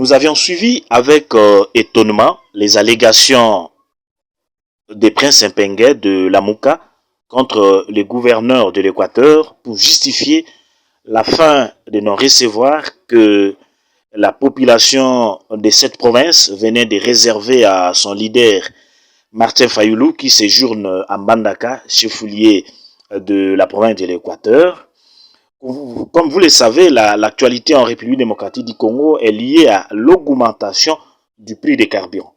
Nous avions suivi avec étonnement les allégations des princes Mpengue de Lamuka contre le gouverneur de l'Équateur pour justifier la fin de non-recevoir que la population de cette province venait de réserver à son leader Martin Fayoulou qui séjourne à Mbandaka, chef-lieu de la province de l'Équateur. Comme vous le savez, l'actualité en République démocratique du Congo est liée à l'augmentation du prix des carburants.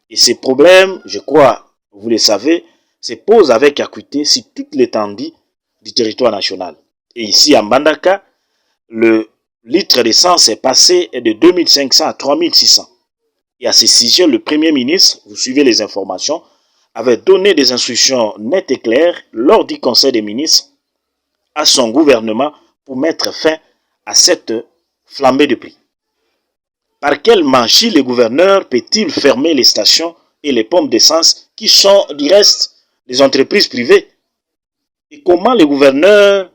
Et ces problèmes, je crois, vous le savez, se posent avec acuité sur toute l'étendue du territoire national. Et ici, à Mbandaka, le litre d'essence est passé de 2500 à 3600. Et à ce sujet, le Premier ministre, vous suivez les informations, avait donné des instructions nettes et claires lors du Conseil des ministres à son gouvernement pour mettre fin à cette flambée de prix. Par quelle magie le gouverneur peut-il fermer les stations et les pompes d'essence qui sont du reste des entreprises privées? Et comment le gouverneur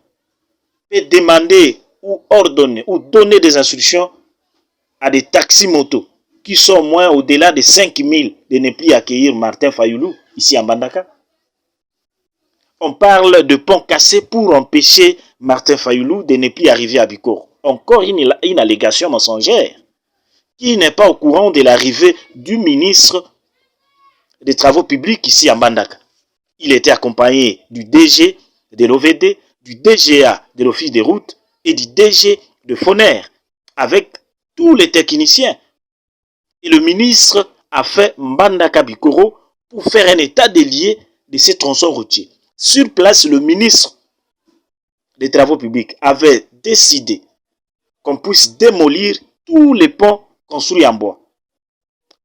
peut demander ou ordonner ou donner des instructions à des taxis-motos qui sont moins au-delà de 5000 de ne plus accueillir Martin Fayoulou ici à Mbandaka? On parle de ponts cassés pour empêcher Martin Fayoulou de ne plus arriver à Bikoro. Encore une allégation mensongère. Qui n'est pas au courant de l'arrivée du ministre des Travaux publics ici à Mbandaka? Il était accompagné du DG de l'OVD, du DGA de l'Office des routes et du DG de Foner, avec tous les techniciens. Et le ministre a fait Mbandaka Bikoro pour faire un état des lieux de ces tronçons routiers. Sur place, le ministre des Travaux publics avait décidé qu'on puisse démolir tous les ponts construits en bois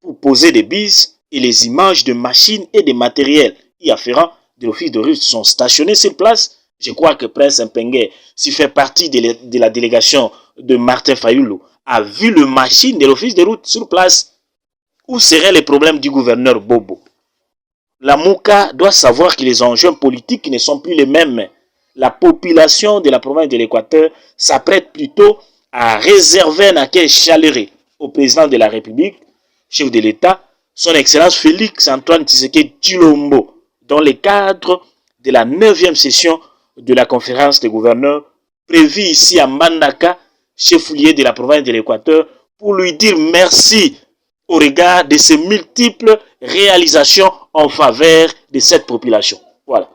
pour poser des bises et les images de machines et de matériels y afférents de l'Office de route sont stationnés sur place. Je crois que Prince Mpengue, s'il fait partie de la délégation de Martin Fayoulou, a vu le machine de l'Office de route sur place. Où seraient les problèmes du gouverneur Bobo? La Mouka doit savoir que les enjeux politiques ne sont plus les mêmes. La population de la province de l'Équateur s'apprête plutôt à réserver un accueil chaleureux au président de la République, chef de l'État, son Excellence Félix Antoine Tshisekedi Tshilombo, dans le cadre de la 9e session de la conférence des gouverneurs prévue ici à Mbandaka, chef-lieu de la province de l'Équateur, pour lui dire merci au regard de ses multiples réalisations en faveur de cette population. Voilà.